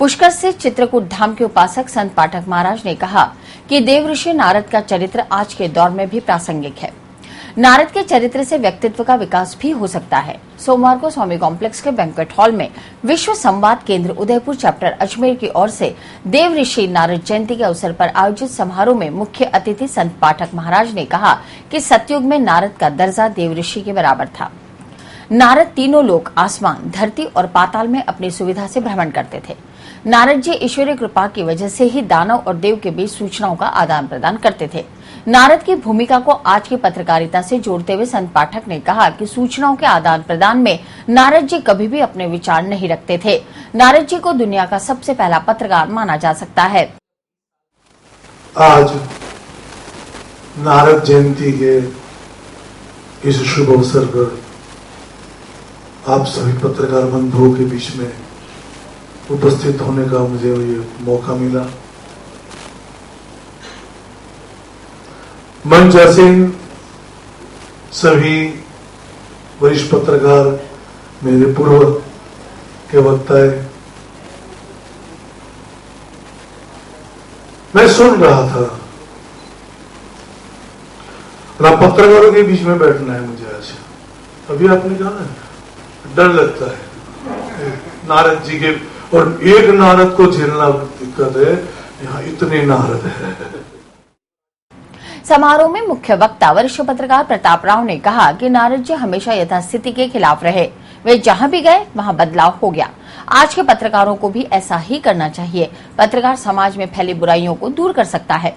पुष्कर से चित्रकूट धाम के उपासक संत पाठक महाराज ने कहा कि देवऋषि नारद का चरित्र आज के दौर में भी प्रासंगिक है। नारद के चरित्र से व्यक्तित्व का विकास भी हो सकता है। सोमवार को स्वामी कॉम्प्लेक्स के बैंक्वेट हॉल में विश्व संवाद केंद्र उदयपुर चैप्टर अजमेर की ओर से देवऋषि नारद जयंती के अवसर पर आयोजित समारोह में मुख्य अतिथि संत पाठक महाराज ने कहा कि सतयुग में नारद का दर्जा देवऋषि के बराबर था। नारद तीनों लोक, आसमान, धरती और पाताल में अपनी सुविधा से भ्रमण करते थे। नारद जी ईश्वरीय कृपा की वजह से ही दानव और देव के बीच सूचनाओं का आदान प्रदान करते थे। नारद की भूमिका को आज की पत्रकारिता से जोड़ते हुए संत पाठक ने कहा कि सूचनाओं के आदान प्रदान में नारद जी कभी भी अपने विचार नहीं रखते थे। नारद जी को दुनिया का सबसे पहला पत्रकार माना जा सकता है। आज नारद जयंती के इस शुभ अवसर पर आप सभी पत्रकार बंधुओं के बीच में उपस्थित होने का मुझे ये मौका मिला। मंच आसीन सभी वरिष्ठ पत्रकार, मेरे पूर्व के वक्ताए, मैं सुन रहा था। और पत्रकारों के बीच में बैठना है मुझे आज। अभी आपने कहा ना, डर लगता है नारद जी के, और एक नारद को झेलना दिक्कत है, यहाँ इतने नारद है। समारोह में मुख्य वक्ता वरिष्ठ पत्रकार प्रताप राव ने कहा कि नारद जी हमेशा यथास्थिति के खिलाफ रहे। वे जहां भी गए वहां बदलाव हो गया। आज के पत्रकारों को भी ऐसा ही करना चाहिए। पत्रकार समाज में फैली बुराइयों को दूर कर सकता है।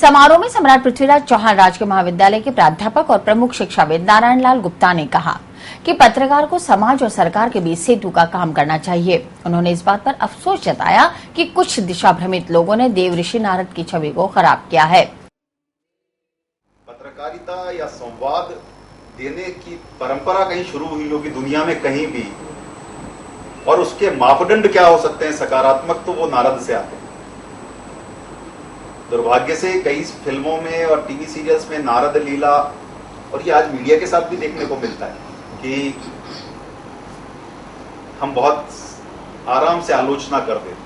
समारोह में सम्राट पृथ्वीराज चौहान राजकीय महाविद्यालय के प्राध्यापक और प्रमुख शिक्षाविद नारायण लाल गुप्ता ने कहा कि पत्रकार को समाज और सरकार के बीच सेतु का काम करना चाहिए। उन्होंने इस बात पर अफसोस जताया कि कुछ दिशा भ्रमित लोगों ने देवऋषि नारद की छवि को खराब किया है। पत्रकारिता या संवाद देने की परंपरा कहीं शुरू हुई होगी दुनिया में कहीं भी, और उसके मापदंड क्या हो सकते हैं सकारात्मक, तो वो नारद से आते हैं। दुर्भाग्य से कई फिल्मों में और टीवी सीरियल्स में नारद लीला, और ये आज मीडिया के साथ भी देखने को मिलता है कि हम बहुत आराम से आलोचना कर देते,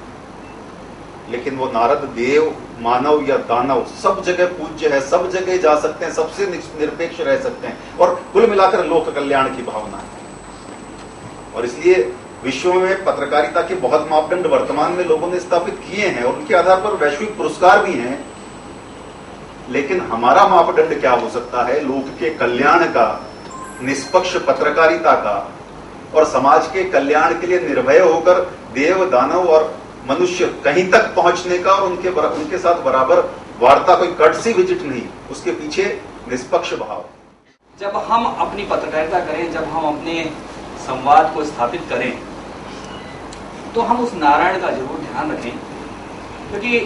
लेकिन वो नारद देव, मानव या दानव सब जगह पूज्य है, सब जगह जा सकते हैं, सबसे निरपेक्ष रह सकते हैं, और कुल मिलाकर लोक कल्याण की भावना है। और इसलिए विश्व में पत्रकारिता के बहुत मापदंड वर्तमान में लोगों ने स्थापित किए हैं और उनके आधार पर वैश्विक पुरस्कार भी हैं। लेकिन हमारा मापदंड क्या हो सकता है? लोक के कल्याण का, निष्पक्ष पत्रकारिता का, और समाज के कल्याण के लिए निर्भय होकर देव, दानव और मनुष्य कहीं तक पहुंचने का, और उनके साथ बराबर वार्ता, कोई कर्टसी विजिट नहीं, उसके पीछे निष्पक्ष भाव। जब हम अपनी पत्रकारिता करें, जब हम अपने संवाद को स्थापित करें, तो हम उस नारायण का जरूर ध्यान रखें, क्योंकि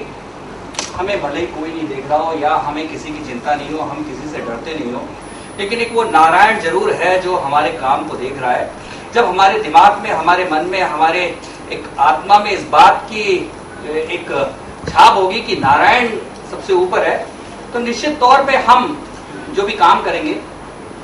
हमें भले ही कोई नहीं देख रहा हो या हमें किसी की चिंता नहीं हो, हम किसी से डरते नहीं हो, लेकिन एक वो नारायण जरूर है जो हमारे काम को देख रहा है। जब हमारे दिमाग में, हमारे मन में, हमारे एक आत्मा में इस बात की एक छाप होगी कि नारायण सबसे ऊपर है, तो निश्चित तौर पे हम जो भी काम करेंगे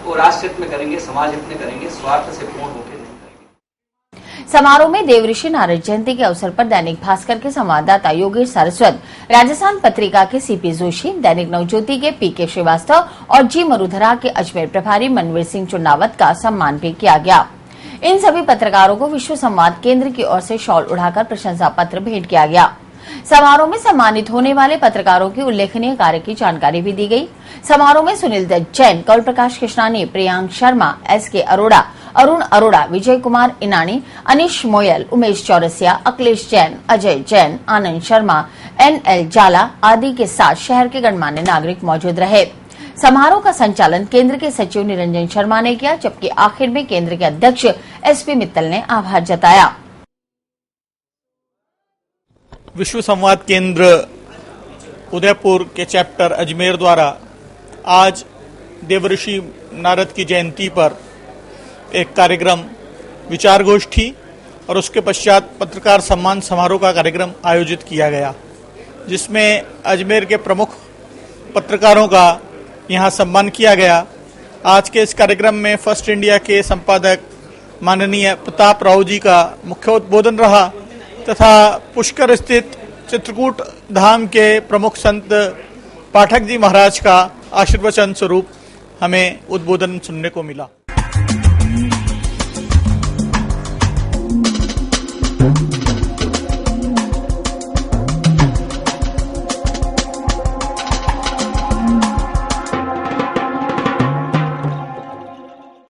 वो राष्ट्र हित में करेंगे, समाज हित में करेंगे, स्वार्थ से पूर्ण होकर नहीं करेंगे। समारोह में देवऋषि नारद जयंती के अवसर पर दैनिक भास्कर के संवाददाता योगेश सारस्वत, राजस्थान पत्रिका के सीपी जोशी, दैनिक नवज्योति के पीके श्रीवास्तव और जी मरुधरा के अजमेर प्रभारी मनवीर सिंह चुन्नावत का सम्मान भी किया गया। इन सभी पत्रकारों को विश्व संवाद केंद्र की ओर से शॉल उड़ाकर प्रशंसा पत्र भेंट किया गया। समारोह में सम्मानित होने वाले पत्रकारों की उल्लेखनीय कार्य की जानकारी भी दी गई। समारोह में सुनील दत्त जैन, कौल प्रकाश कृष्णानी, प्रियांक शर्मा, एसके अरोड़ा, अरुण अरोड़ा, विजय कुमार इनानी, अनिश मोयल, उमेश चौरसिया, अखिलेश जैन, अजय जैन, आनंद शर्मा, NL जाला आदि के साथ शहर के गणमान्य नागरिक मौजूद रहे। समारोह का संचालन केंद्र के सचिव निरंजन शर्मा ने किया, जबकि आखिर में केंद्र के अध्यक्ष SP मित्तल ने आभार जताया। विश्व संवाद केंद्र उदयपुर के चैप्टर अजमेर द्वारा आज देवऋषि नारद की जयंती पर एक कार्यक्रम, विचार गोष्ठी और उसके पश्चात पत्रकार सम्मान समारोह का कार्यक्रम आयोजित किया गया, जिसमें अजमेर के प्रमुख पत्रकारों का यहाँ सम्मान किया गया। आज के इस कार्यक्रम में फर्स्ट इंडिया के संपादक माननीय प्रताप राव जी का मुख्य उद्बोधन रहा तथा पुष्कर स्थित चित्रकूट धाम के प्रमुख संत पाठक जी महाराज का आशीर्वचन स्वरूप हमें उद्बोधन सुनने को मिला।